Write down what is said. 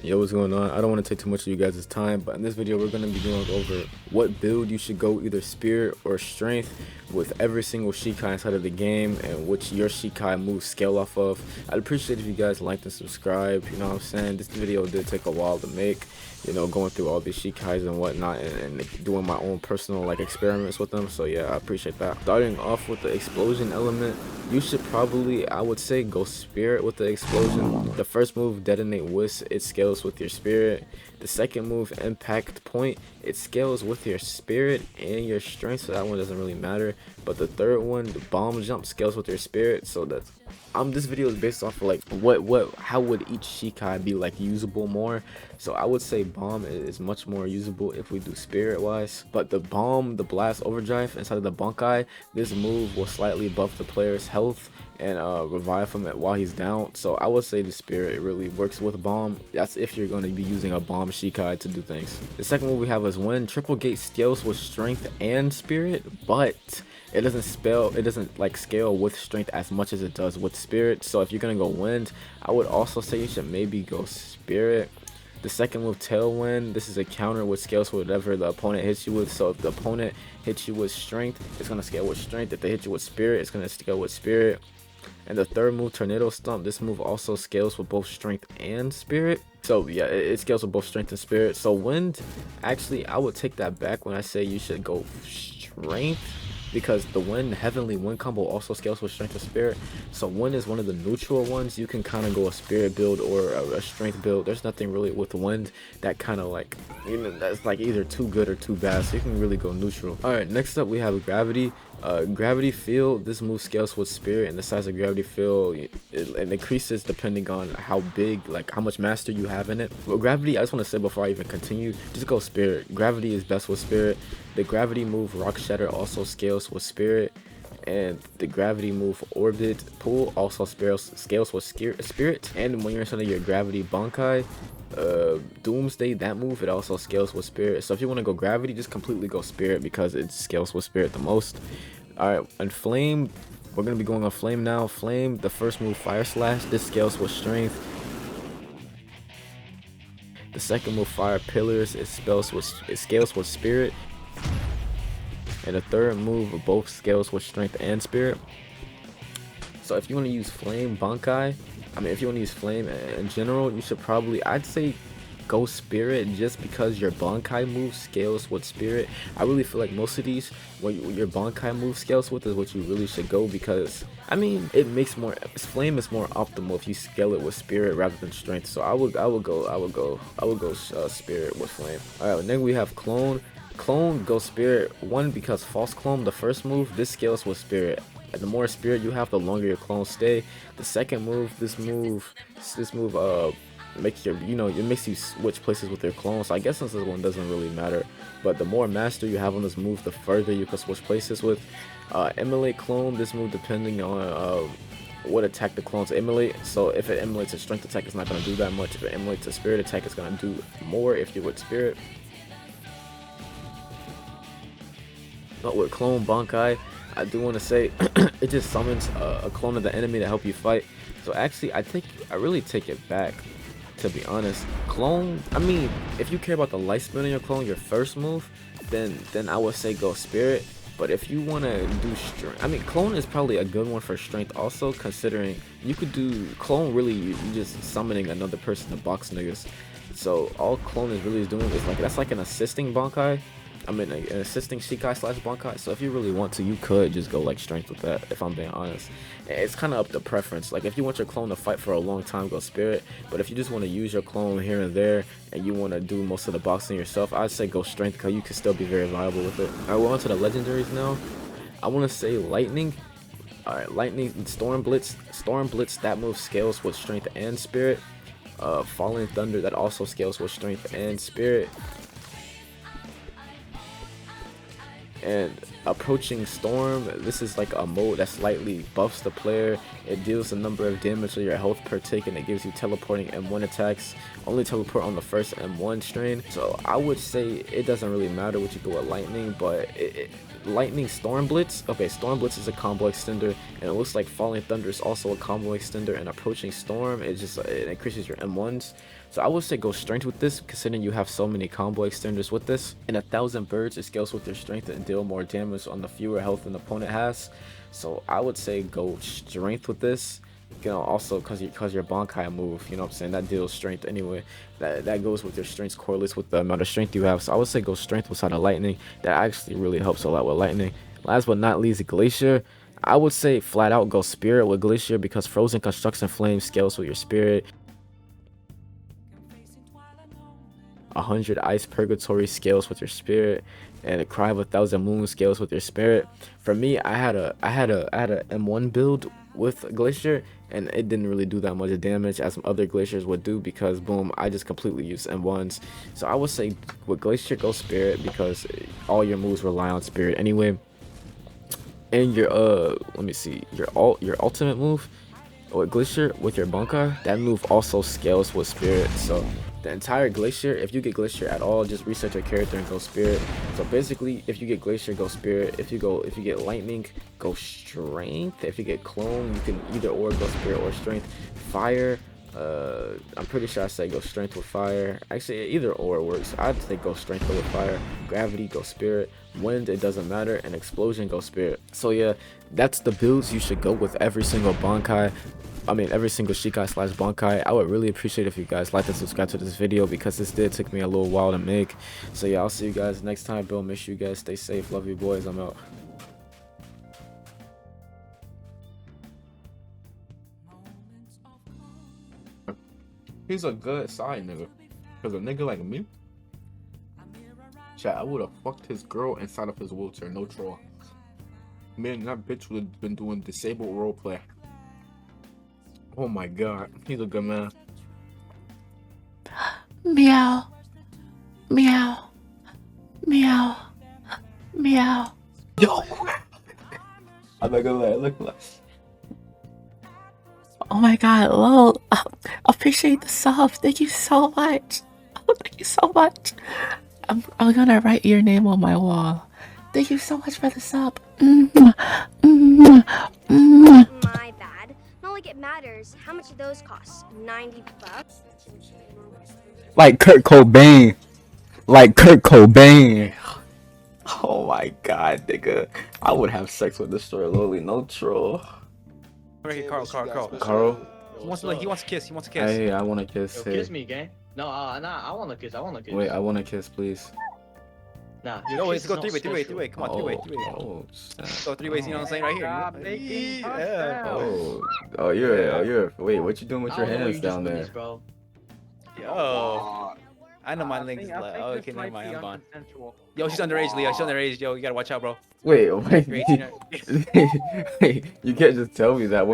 Yo, what's going on? I don't want to take too much of you guys' time, but in this video we're going to be going over what build you should go, either spirit or strength, with every single Shikai inside of the game and which your Shikai moves scale off of. I'd appreciate if you guys liked and subscribe. You know what I'm saying? This video did take a while to make, you know, going through all these Shikais and whatnot, and doing my own personal like experiments with them. So yeah, I appreciate that. Starting off with the explosion element, you should probably, I would say, go spirit with the explosion. The first move, detonate whisk, it scales with your spirit. The second move, impact point, it scales with your spirit and your strength, so that one doesn't really matter. But the third one, the bomb jump, scales with your spirit. So that's this video is based off of like how would each Shikai be like usable more. So I would say bomb is much more usable if we do spirit wise, but the bomb, the blast overdrive inside of the Bankai, this move will slightly buff the player's health and revive him while he's down. So I would say the spirit really works with bomb. That's if you're going to be using a bomb Shikai to do things. The second move we have is wind. Triple gate scales with strength and spirit, but it doesn't like scale with strength as much as it does with spirit. So if you're gonna go wind, I would also say you should maybe go spirit. The second move, tailwind, this is a counter which scales with whatever the opponent hits you with. So if the opponent hits you with strength, it's gonna scale with strength. If they hit you with spirit, it's gonna scale with spirit. And the third move, tornado stomp, this move also scales with both strength and spirit. So yeah, it scales with both strength and spirit. So wind, actually I would take that back when I say you should go strength, because the wind, heavenly wind combo also scales with strength and spirit. So wind is one of the neutral ones. You can kind of go a spirit build or a strength build. There's nothing really with wind that kind of like, you know, that's like either too good or too bad, so you can really go neutral. All right, next up we have gravity. Gravity field, this move scales with spirit, and the size of gravity field it increases depending on how big, like how much master you have in it. But gravity, I just want to say before I even continue, just go spirit. Gravity is best with spirit. The gravity move rock shatter also scales with spirit, and the gravity move orbit pull also scales with spirit. And when you're inside of your gravity Bankai, doomsday, that move, it also scales with spirit. So if you want to go gravity, just completely go spirit because it scales with spirit the most. All right, and flame, we're gonna be going on flame now. Flame, the first move, fire slash, this scales with strength. The second move, fire pillars, it scales with spirit. And the third move, both scales with strength and spirit. So if you want to use flame Bankai, if you want to use flame in general, you should probably, I'd say, go spirit, just because your Bankai move scales with spirit. I really feel like most of these, what your Bankai move scales with, is what you really should go, because it makes more, flame is more optimal if you scale it with spirit rather than strength. So I would go spirit with flame. All right, then we have clone. Clone, go spirit. One, because false clone, the first move, this scales with spirit. And the more spirit you have, the longer your clones stay. The second move, this move makes your, it makes you switch places with your clones. So I guess since this one doesn't really matter, but the more master you have on this move, the further you can switch places with. Emulate clone, this move, depending on what attack the clones emulate. So if it emulates a strength attack, it's not going to do that much. If it emulates a spirit attack, it's going to do more if you're with spirit. But with clone Bankai, I do want to say it just summons a clone of the enemy to help you fight. So actually, I really take it back, to be honest. Clone, if you care about the lifespan of your clone, your first move, then I would say go spirit. But if you want to do strength, clone is probably a good one for strength also, considering you could do clone, really you just summoning another person to box niggas. So all clone is really doing is like, that's like an assisting Bankai. An assisting Shikai slash Bankai. So if you really want to, you could just go like strength with that, if I'm being honest. It's kind of up to preference. Like if you want your clone to fight for a long time, go spirit. But if you just want to use your clone here and there and you want to do most of the boxing yourself, I'd say go strength, because you can still be very viable with it. Alright, we're on to the legendaries now. I want to say lightning. Alright, lightning, storm blitz. Storm blitz, that move scales with strength and spirit. Falling thunder, that also scales with strength and spirit. And approaching storm, this is like a mode that slightly buffs the player. It deals a number of damage to your health per tick, and it gives you teleporting M1 attacks. Only teleport on the first M1 strain. So I would say it doesn't really matter what you do with lightning, but lightning storm blitz. Okay, storm blitz is a combo extender, and it looks like falling thunder is also a combo extender, and approaching storm, it increases your M1s. So I would say go strength with this, considering you have so many combo extenders with this. And 1,000 birds, it scales with your strength and deal more damage on the fewer health an opponent has. So I would say go strength with this. You know, also because your Bankai move, you know what I'm saying, that deals strength anyway. That goes with your strength, correlates with the amount of strength you have. So I would say go strength with side of lightning. That actually really helps a lot with lightning. Last but not least, Glacier. I would say flat out go spirit with Glacier, because frozen construction flame scales with your spirit. 100 ice purgatory scales with your spirit, and a cry of 1,000 moon scales with your spirit. For me, I had a M1 build with Glacier, and it didn't really do that much damage as some other Glaciers would do, because boom, I just completely used M1s. So I would say with Glacier go spirit, because all your moves rely on spirit anyway. And your let me see, your ultimate move with Glacier with your Bankai, that move also scales with spirit. So the entire Glacier, if you get Glacier at all, just reset your character and go spirit. So basically, if you get Glacier, go spirit. If you get lightning, go strength. If you get clone, you can either or go spirit or strength. Fire, I'm pretty sure I said go strength with fire. Actually, either or works. I'd say go strength with fire. Gravity, go spirit. Wind, it doesn't matter. And explosion, go spirit. So yeah, that's the builds you should go with every single Bankai. I mean, every single Shikai / Bankai. I would really appreciate if you guys like and subscribe to this video, because this did take me a little while to make. So yeah, I'll see you guys next time, bro. Make sure you guys stay safe. Love you, boys. I'm out. He's a good side nigga. Cause a nigga like me, chat, I would have fucked his girl inside of his wheelchair, no troll. Man, that bitch would have been doing disabled roleplay. Oh my god, he's a good man. Meow. Meow. Meow. Meow. Yo! I'm not gonna lie, look like. Oh my god, lol. Appreciate the sub. Thank you so much. Oh, thank you so much. I'm gonna write your name on my wall. Thank you so much for the sub. My bad. Not like it matters. How much do those cost? 90 bucks? Like Kurt Cobain. Like Kurt Cobain. Oh my god, nigga. I would have sex with Destroyer Loli, no troll. Right here, Carl. Carl? He wants to kiss. Hey, I want to kiss. Yo, Hey. kiss me, gang. No, nah, I want to kiss. Wait, I want to kiss, please. Nah, No, let's go kiss is not three-way. Come on, three-way. Oh, snap. Go 3 ways, you know what I'm saying? Right here. Oh, you're. Wait, what you doing with your I don't know hands what you down just there? finished, bro. Yo. I know my links. Oh, okay, never mind. I'm gone. Yo, she's underage, Leah. She's underage. Yo, you gotta watch out, bro. Wait, You're 18. you can't just tell me that.